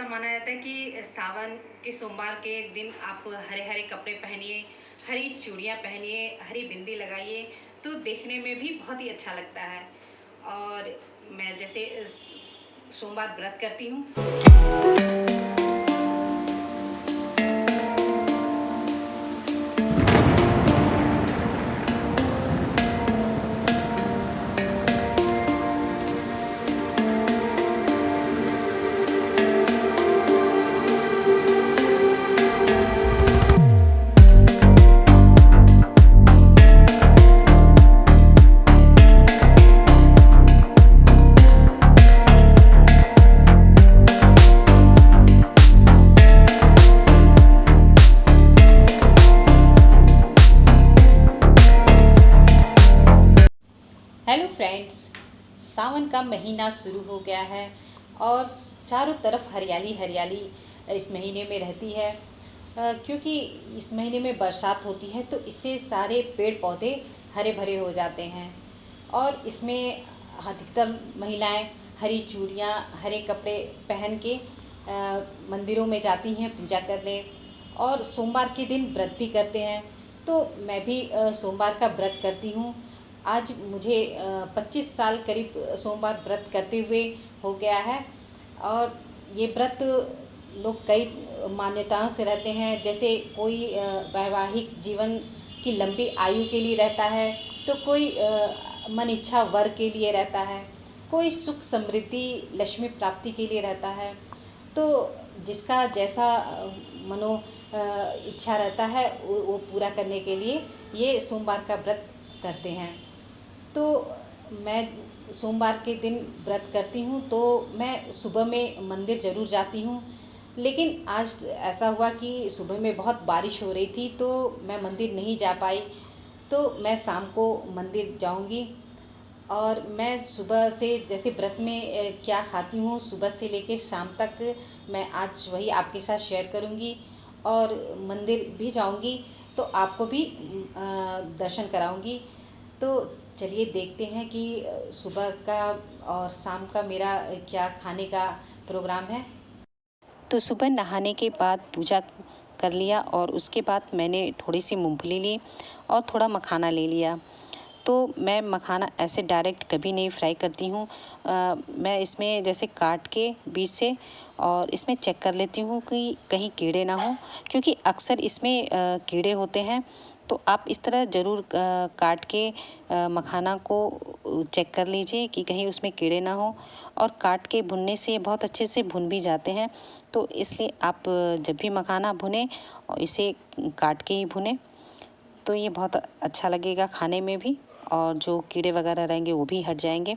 माना जाता है कि सावन के सोमवार के दिन आप हरे हरे कपड़े पहनिए, हरी चूड़ियाँ पहनिए, हरी बिंदी लगाइए, तो देखने में भी बहुत ही अच्छा लगता है। और मैं जैसे सोमवार व्रत करती हूँ। हेलो फ्रेंड्स, सावन का महीना शुरू हो गया है और चारों तरफ हरियाली हरियाली इस महीने में रहती है। क्योंकि इस महीने में बरसात होती है तो इससे सारे पेड़ पौधे हरे भरे हो जाते हैं। और इसमें अधिकतर महिलाएं हरी चूड़ियाँ, हरे कपड़े पहन के मंदिरों में जाती हैं पूजा करने, और सोमवार के दिन व्रत भी करते हैं। तो मैं भी सोमवार का व्रत करती हूँ। आज मुझे 25 साल करीब सोमवार व्रत करते हुए हो गया है। और ये व्रत लोग कई मान्यताओं से रहते हैं। जैसे कोई वैवाहिक जीवन की लंबी आयु के लिए रहता है, तो कोई मन इच्छा वर के लिए रहता है, कोई सुख समृद्धि लक्ष्मी प्राप्ति के लिए रहता है। तो जिसका जैसा मनो इच्छा रहता है वो पूरा करने के लिए ये सोमवार का व्रत करते हैं। तो मैं सोमवार के दिन व्रत करती हूँ तो मैं सुबह में मंदिर ज़रूर जाती हूँ। लेकिन आज ऐसा हुआ कि सुबह में बहुत बारिश हो रही थी तो मैं मंदिर नहीं जा पाई। तो मैं शाम को मंदिर जाऊँगी। और मैं सुबह से जैसे व्रत में क्या खाती हूँ सुबह से लेकर शाम तक, मैं आज वही आपके साथ शेयर करूँगी। और मंदिर भी जाऊँगी तो आपको भी दर्शन कराऊँगी। तो चलिए देखते हैं कि सुबह का और शाम का मेरा क्या खाने का प्रोग्राम है। तो सुबह नहाने के बाद पूजा कर लिया और उसके बाद मैंने थोड़ी सी मूंगफली ली और थोड़ा मखाना ले लिया। तो मैं मखाना ऐसे डायरेक्ट कभी नहीं फ्राई करती हूँ। मैं इसमें जैसे काट के बीच से और इसमें चेक कर लेती हूँ कि कहीं कीड़े ना हो, क्योंकि अक्सर इसमें कीड़े होते हैं। तो आप इस तरह ज़रूर काट के मखाना को चेक कर लीजिए कि कहीं उसमें कीड़े ना हो। और काट के भुनने से बहुत अच्छे से भुन भी जाते हैं। तो इसलिए आप जब भी मखाना भुने और इसे काट के ही भुने तो ये बहुत अच्छा लगेगा खाने में भी, और जो कीड़े वगैरह रहेंगे वो भी हट जाएंगे।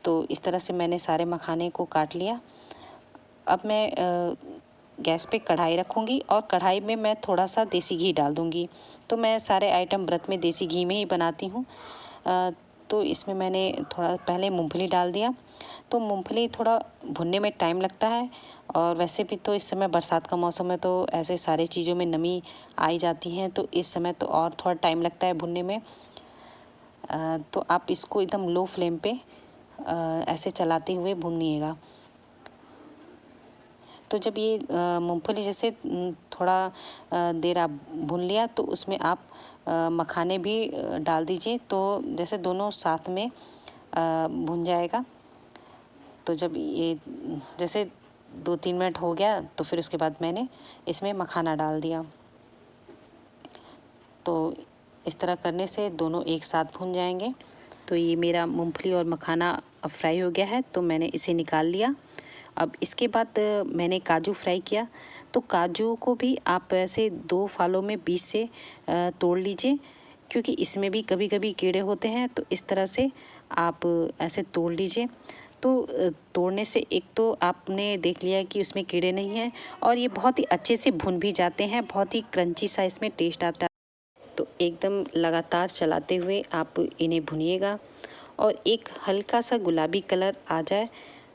तो इस तरह से मैंने सारे मखाने को काट लिया। अब मैं गैस पे कढ़ाई रखूँगी और कढ़ाई में मैं थोड़ा सा देसी घी डाल दूँगी। तो मैं सारे आइटम व्रत में देसी घी में ही बनाती हूँ। तो इसमें मैंने थोड़ा पहले मूंगफली डाल दिया। तो मूंगफली थोड़ा भुनने में टाइम लगता है, और वैसे भी तो इस समय बरसात का मौसम है तो ऐसे सारी चीज़ों में नमी आई जाती हैं, तो इस समय तो और थोड़ा टाइम लगता है भुनने में। तो आप इसको एकदम लो फ्लेम पे ऐसे चलाते हुए भूनिएगा। तो जब ये मूंगफली जैसे थोड़ा देर आप भून लिया तो उसमें आप मखाने भी डाल दीजिए, तो जैसे दोनों साथ में भुन जाएगा। तो जब ये जैसे 2-3 मिनट हो गया तो फिर उसके बाद मैंने इसमें मखाना डाल दिया। तो इस तरह करने से दोनों एक साथ भुन जाएंगे। तो ये मेरा मूंगफली और मखाना अब फ्राई हो गया है तो मैंने इसे निकाल लिया। अब इसके बाद मैंने काजू फ्राई किया। तो काजू को भी आप ऐसे 2 फालों में बीच से तोड़ लीजिए, क्योंकि इसमें भी कभी कभी कीड़े होते हैं। तो इस तरह से आप ऐसे तोड़ लीजिए। तो तोड़ने से एक तो आपने देख लिया कि उसमें कीड़े नहीं हैं, और ये बहुत ही अच्छे से भुन भी जाते हैं। बहुत ही क्रंची सा इसमें टेस्ट आता है। तो एकदम लगातार चलाते हुए आप इन्हें भुनिएगा और एक हल्का सा गुलाबी कलर आ जाए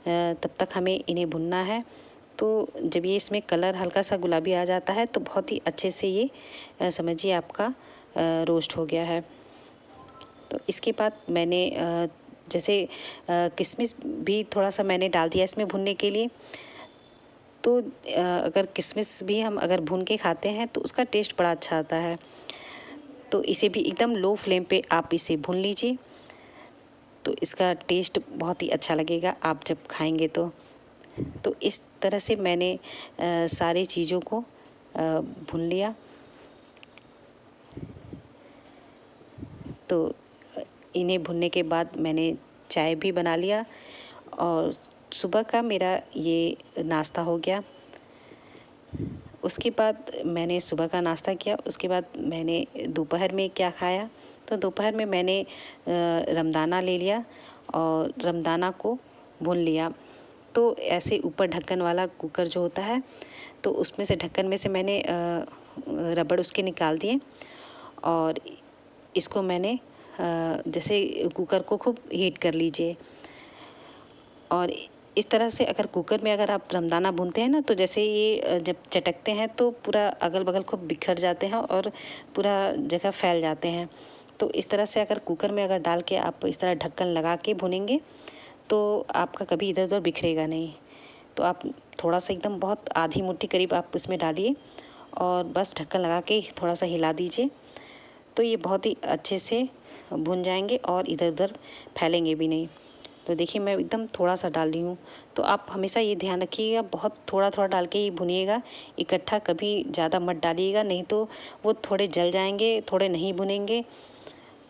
तब तक हमें इन्हें भुनना है। तो जब ये इसमें कलर हल्का सा गुलाबी आ जाता है तो बहुत ही अच्छे से ये समझिए आपका रोस्ट हो गया है। तो इसके बाद मैंने जैसे किशमिश भी थोड़ा सा मैंने डाल दिया इसमें भुनने के लिए। तो अगर किशमिश भी हम अगर भून के खाते हैं तो उसका टेस्ट बड़ा अच्छा आता है। तो इसे भी एकदम लो फ्लेम पे आप इसे भून लीजिए, तो इसका टेस्ट बहुत ही अच्छा लगेगा आप जब खाएंगे तो इस तरह से मैंने सारी चीज़ों को भून लिया। तो इन्हें भुनने के बाद मैंने चाय भी बना लिया और सुबह का मेरा ये नाश्ता हो गया। उसके बाद मैंने सुबह का नाश्ता किया। उसके बाद मैंने दोपहर में क्या खाया, तो दोपहर में मैंने रमदाना ले लिया और रमदाना को भून लिया। तो ऐसे ऊपर ढक्कन वाला कुकर जो होता है, तो उसमें से ढक्कन में से मैंने रबड़ उसके निकाल दिए और इसको मैंने जैसे कुकर को खूब हीट कर लीजिए। और इस तरह से अगर कुकर में अगर आप रमदाना भूनते हैं ना, तो जैसे ये जब चटकते हैं तो पूरा अगल बगल खूब बिखर जाते हैं और पूरा जगह फैल जाते हैं। तो इस तरह से अगर कुकर में अगर डाल के आप इस तरह ढक्कन लगा के भुनेंगे तो आपका कभी इधर उधर बिखरेगा नहीं। तो आप थोड़ा सा एकदम बहुत आधी मुट्ठी करीब आप उसमें डालिए और बस ढक्कन लगा के थोड़ा सा हिला दीजिए, तो ये बहुत ही अच्छे से भुन जाएंगे और इधर उधर फैलेंगे भी नहीं। तो देखिए मैं एकदम थोड़ा सा डाल रही हूँ। तो आप हमेशा ये ध्यान रखिएगा, बहुत थोड़ा थोड़ा डाल के ही भुनिएगा, इकट्ठा कभी ज़्यादा मत डालिएगा, नहीं तो वो थोड़े जल जाएंगे, थोड़े नहीं भुनेंगे।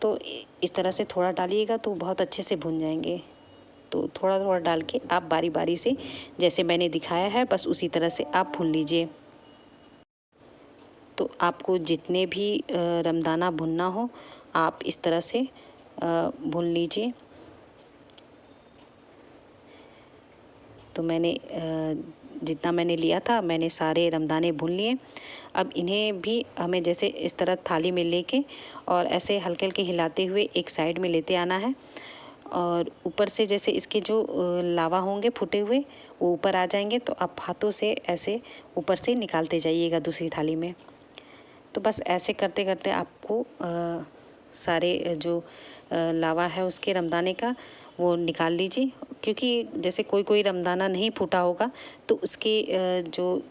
तो इस तरह से थोड़ा डालिएगा तो बहुत अच्छे से भुन जाएंगे। तो थोड़ा थोड़ा डाल के आप बारी बारी से जैसे मैंने दिखाया है बस उसी तरह से आप भून लीजिए। तो आपको जितने भी रमदाना भुनना हो आप इस तरह से भून लीजिए। तो मैंने जितना मैंने लिया था मैंने सारे रमदाने भून लिए। अब इन्हें भी हमें जैसे इस तरह थाली में लेके और ऐसे हल्के हल्के हिलाते हुए एक साइड में लेते आना है और ऊपर से जैसे इसके जो लावा होंगे फूटे हुए वो ऊपर आ जाएंगे, तो आप हाथों से ऐसे ऊपर से निकालते जाइएगा दूसरी थाली में। तो बस ऐसे करते करते आपको सारे जो लावा है उसके रमदाने का वो निकाल लीजिए, क्योंकि जैसे कोई कोई रमदाना नहीं फूटा होगा तो उसके जो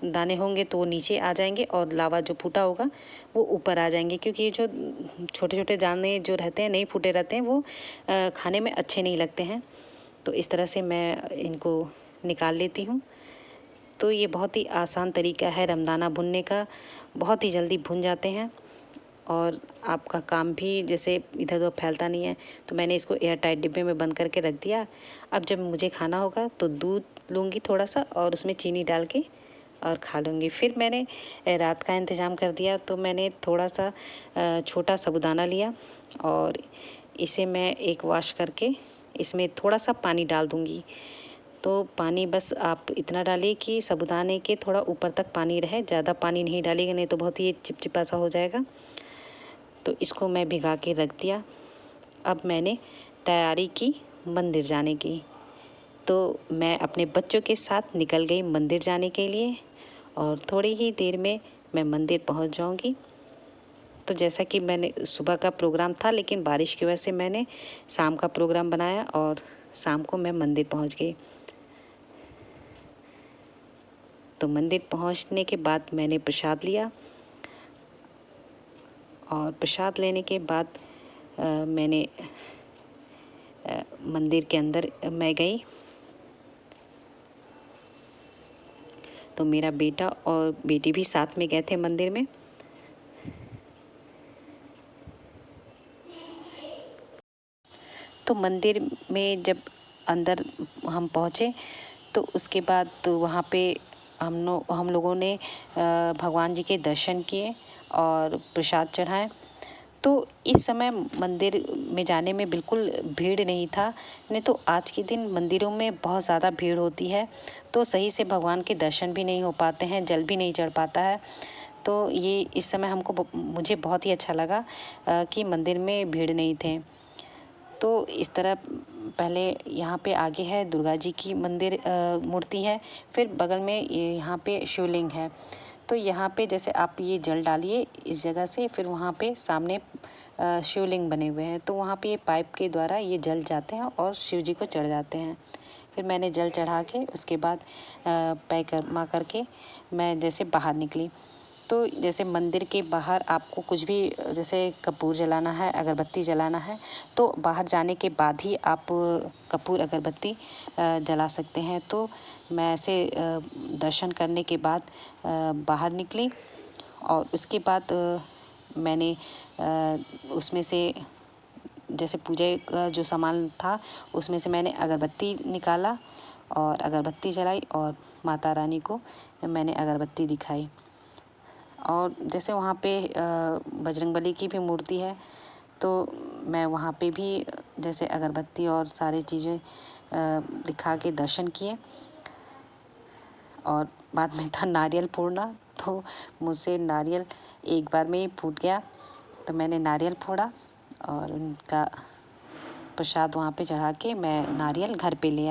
दाने होंगे तो वो नीचे आ जाएंगे और लावा जो फूटा होगा वो ऊपर आ जाएंगे, क्योंकि ये जो छोटे छोटे दाने जो रहते हैं नहीं फूटे रहते हैं वो खाने में अच्छे नहीं लगते हैं। तो इस तरह से मैं इनको निकाल लेती हूँ। तो ये बहुत ही आसान तरीका है रमदाना भुनने का, बहुत ही जल्दी भुन जाते हैं और आपका काम भी जैसे इधर उधर फैलता नहीं है। तो मैंने इसको एयर टाइट डिब्बे में बंद करके रख दिया। अब जब मुझे खाना होगा तो दूध लूँगी थोड़ा सा और उसमें चीनी डाल के और खा लूँगी। फिर मैंने रात का इंतज़ाम कर दिया, तो मैंने थोड़ा सा छोटा साबूदाना लिया और इसे मैं एक वॉश करके इसमें थोड़ा सा पानी डाल दूँगी। तो पानी बस आप इतना डालिए कि साबूदाने के थोड़ा ऊपर तक पानी रहे, ज़्यादा पानी नहीं डालिएगा नहीं तो बहुत ही चिपचिपा सा हो जाएगा। तो इसको मैं भिगा के रख दिया। अब मैंने तैयारी की मंदिर जाने की। तो मैं अपने बच्चों के साथ निकल गई मंदिर जाने के लिए और थोड़ी ही देर में मैं मंदिर पहुंच जाऊंगी। तो जैसा कि मैंने सुबह का प्रोग्राम था लेकिन बारिश की वजह से मैंने शाम का प्रोग्राम बनाया और शाम को मैं मंदिर पहुंच गई। तो मंदिर पहुंचने के बाद मैंने प्रसाद लिया और प्रसाद लेने के बाद मैंने मंदिर के अंदर मैं गई। तो मेरा बेटा और बेटी भी साथ में गए थे मंदिर में। तो मंदिर में जब अंदर हम पहुँचे तो उसके बाद वहाँ पे हम लोगों ने भगवान जी के दर्शन किए और प्रसाद चढ़ाए। तो इस समय मंदिर में जाने में बिल्कुल भीड़ नहीं था, नहीं तो आज के दिन मंदिरों में बहुत ज़्यादा भीड़ होती है, तो सही से भगवान के दर्शन भी नहीं हो पाते हैं, जल भी नहीं चढ़ पाता है। तो ये इस समय मुझे बहुत ही अच्छा लगा कि मंदिर में भीड़ नहीं थे। तो इस तरह पहले यहाँ पे आगे है दुर्गा जी की मंदिर मूर्ति है, फिर बगल में यहाँ पे शिवलिंग है। तो यहाँ पे जैसे आप ये जल डालिए इस जगह से, फिर वहाँ पे सामने शिवलिंग बने हुए हैं, तो वहाँ पे ये पाइप के द्वारा ये जल जाते हैं और शिव जी को चढ़ जाते हैं। फिर मैंने जल चढ़ा के उसके बाद परिक्रमा करके मैं जैसे बाहर निकली। तो जैसे मंदिर के बाहर आपको कुछ भी जैसे कपूर जलाना है, अगरबत्ती जलाना है, तो बाहर जाने के बाद ही आप कपूर अगरबत्ती जला सकते हैं। तो मैं ऐसे दर्शन करने के बाद बाहर निकली और उसके बाद मैंने उसमें से जैसे पूजा का जो सामान था उसमें से मैंने अगरबत्ती निकाला और अगरबत्ती जलाई और माता रानी को मैंने अगरबत्ती दिखाई। और जैसे वहाँ पे बजरंगबली की भी मूर्ति है, तो मैं वहाँ पे भी जैसे अगरबत्ती और सारी चीज़ें दिखा के दर्शन किए। और बाद में था नारियल फोड़ना, तो मुझसे नारियल एक बार में ही फूट गया, तो मैंने नारियल फोड़ा और उनका प्रसाद वहाँ पे चढ़ा के मैं नारियल घर पे ले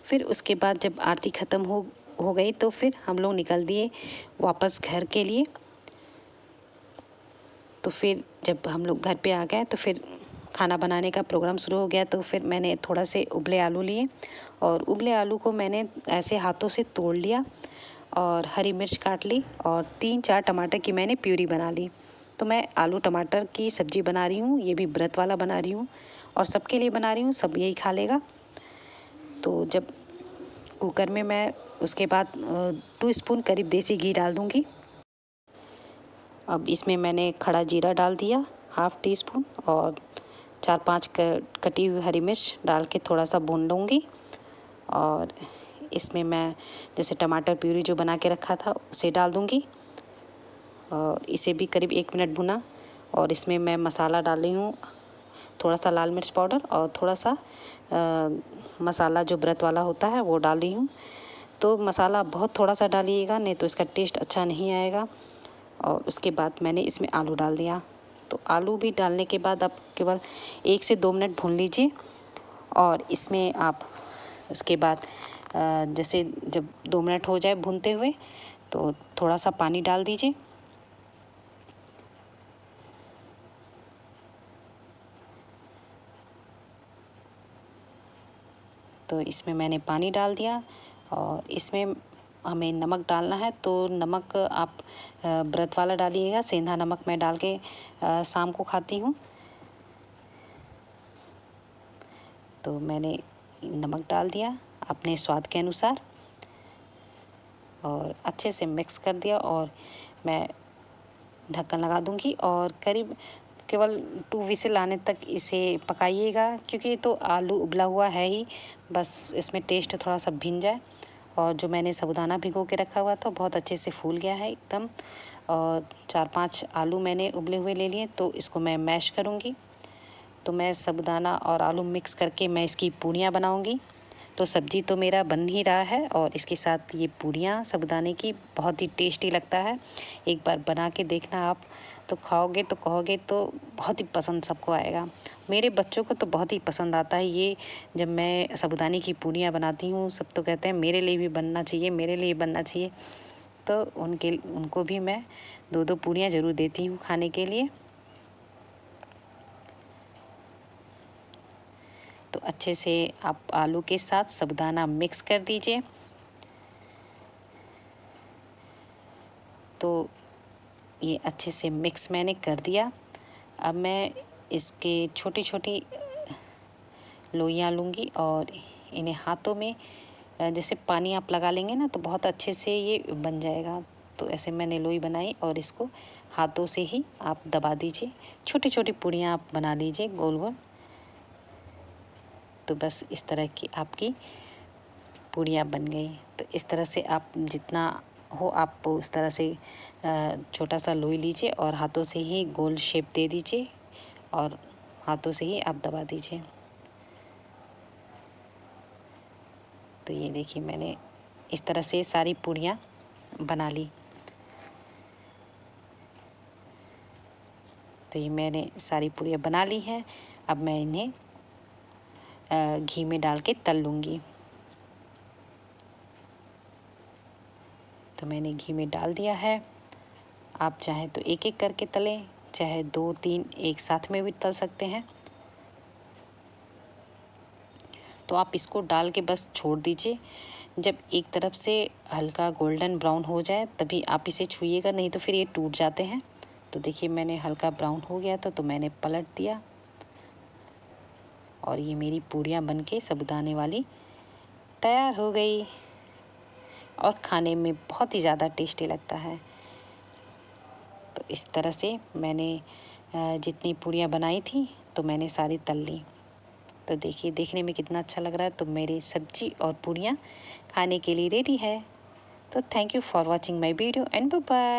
फिर उसके बाद जब आरती ख़त्म हो गई तो फिर हम लोग निकल दिए वापस घर के लिए। तो फिर जब हम लोग घर पे आ गए तो फिर खाना बनाने का प्रोग्राम शुरू हो गया। तो फिर मैंने थोड़ा से उबले आलू लिए और उबले आलू को मैंने ऐसे हाथों से तोड़ लिया और हरी मिर्च काट ली और 3-4 टमाटर की मैंने प्यूरी बना ली। तो मैं आलू टमाटर की सब्ज़ी बना रही हूँ, ये भी व्रत वाला बना रही हूँ और सबके लिए बना रही हूँ, सब यही खा लेगा। तो जब कुकर में मैं उसके बाद 2 स्पून करीब देसी घी डाल दूँगी। अब इसमें मैंने खड़ा जीरा डाल दिया ½ टी स्पून और 4-5 कटी हुई हरी मिर्च डाल के थोड़ा सा भून लूँगी। और इसमें मैं जैसे टमाटर प्यूरी जो बना के रखा था उसे डाल दूँगी और इसे भी करीब 1 मिनट भुना। और इसमें मैं मसाला डाल रही हूँ, थोड़ा सा लाल मिर्च पाउडर और थोड़ा सा मसाला जो व्रत वाला होता है वो डाल रही हूँ। तो मसाला बहुत थोड़ा सा डालिएगा, नहीं तो इसका टेस्ट अच्छा नहीं आएगा। और उसके बाद मैंने इसमें आलू डाल दिया। तो आलू भी डालने के बाद आप केवल 1 से 2 मिनट भून लीजिए। और इसमें आप उसके बाद जैसे जब 2 मिनट हो जाए भूनते हुए तो थोड़ा सा पानी डाल दीजिए। तो इसमें मैंने पानी डाल दिया और इसमें हमें नमक डालना है। तो नमक आप व्रत वाला डालिएगा, सेंधा नमक मैं डाल के शाम को खाती हूँ। तो मैंने नमक डाल दिया अपने स्वाद के अनुसार और अच्छे से मिक्स कर दिया और मैं ढक्कन लगा दूँगी और करीब केवल 2 विसिल आने तक इसे पकाइएगा, क्योंकि ये तो आलू उबला हुआ है ही, बस इसमें टेस्ट थोड़ा सा भिन जाए। और जो मैंने साबुदाना भिगो के रखा हुआ था बहुत अच्छे से फूल गया है एकदम। और 4-5 आलू मैंने उबले हुए ले लिए, तो इसको मैं मैश करूँगी। तो मैं साबुदाना और आलू मिक्स करके मैं इसकी पूड़ियाँ बनाऊँगी। तो सब्ज़ी तो मेरा बन ही रहा है और इसके साथ ये पूड़ियाँ साबुदाने की बहुत ही टेस्टी लगता है। एक बार बना के देखना आप, तो खाओगे तो कहोगे तो बहुत ही पसंद सबको आएगा। मेरे बच्चों को तो बहुत ही पसंद आता है ये। जब मैं साबुदाने की पूड़ियाँ बनाती हूँ सब तो कहते हैं मेरे लिए भी बनना चाहिए, मेरे लिए बनना चाहिए। तो उनको भी मैं 2-2 पूड़ियाँ ज़रूर देती हूँ खाने के लिए। तो अच्छे से आप आलू के साथ साबुदाना मिक्स कर दीजिए। तो ये अच्छे से मिक्स मैंने कर दिया। अब मैं इसके छोटी-छोटी लोइयाँ लूँगी और इन्हें हाथों में जैसे पानी आप लगा लेंगे ना तो बहुत अच्छे से ये बन जाएगा। तो ऐसे मैंने लोई बनाई और इसको हाथों से ही आप दबा दीजिए। छोटी-छोटी पूड़ियाँ आप बना लीजिए गोल-गोल। तो बस इस तरह की आपकी पूड़ियाँ बन गई। तो इस तरह से आप जितना हो आप उस तरह से छोटा सा लोई लीजिए और हाथों से ही गोल शेप दे दीजिए और हाथों से ही आप दबा दीजिए। तो ये देखिए मैंने इस तरह से सारी पूड़ियाँ बना ली। तो ये मैंने सारी पूड़ियाँ बना ली हैं। अब मैं इन्हें घी में डाल के तल लूँगी। तो मैंने घी में डाल दिया है। आप चाहे तो एक एक करके तलें, चाहे 2-3 एक साथ में भी तल सकते हैं। तो आप इसको डाल के बस छोड़ दीजिए। जब एक तरफ से हल्का गोल्डन ब्राउन हो जाए तभी आप इसे छूइएगा, नहीं तो फिर ये टूट जाते हैं। तो देखिए मैंने हल्का ब्राउन हो गया था तो मैंने पलट दिया और ये मेरी पूड़ियाँ बनके साबूदाने वाली तैयार हो गई और खाने में बहुत ही ज़्यादा टेस्टी लगता है। तो इस तरह से मैंने जितनी पूड़ियाँ बनाई थी तो मैंने सारी तल ली। तो देखिए देखने में कितना अच्छा लग रहा है। तो मेरी सब्जी और पूड़ियाँ खाने के लिए रेडी है। तो thank you for watching my video and bye bye.